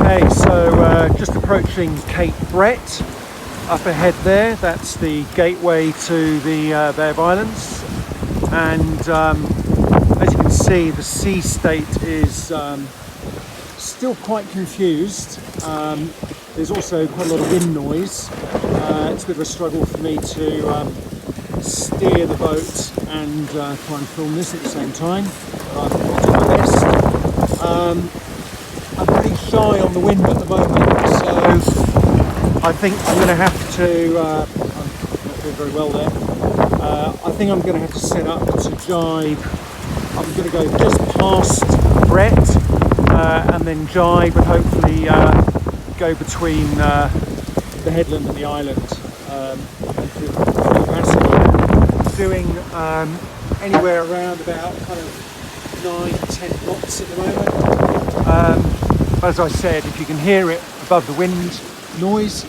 Okay, so just approaching Cape Brett. Up ahead there, that's the gateway to the Bay of Islands, and as you can see, the sea state is still quite confused. There's also quite a lot of wind noise. It's a bit of a struggle for me to steer the boat and try and film this at the same time. I'll do my best. I'm pretty shy on the wind at the moment, so I think I'm going to have to, I'm not doing very well there, I think I'm going to have to set up to jibe. I'm going to go just past Brett and then jibe and hopefully go between the headland and the island. Doing anywhere around about kind of 9-10 knots at the moment. As I said, if you can hear it above the wind noise,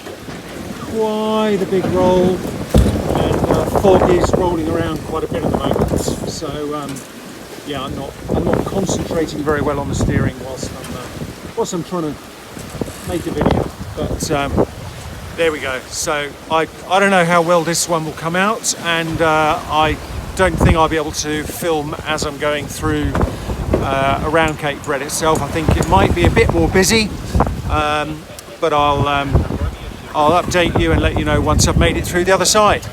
quite a big roll, and fog is rolling around quite a bit at the moment. So yeah, I'm not concentrating very well on the steering whilst I'm trying to make a video. But there we go. So I don't know how well this one will come out, and I don't think I'll be able to film as I'm going through around Cape Brett itself. I think it might be a bit more busy, but I'll update you and let you know once I've made it through the other side.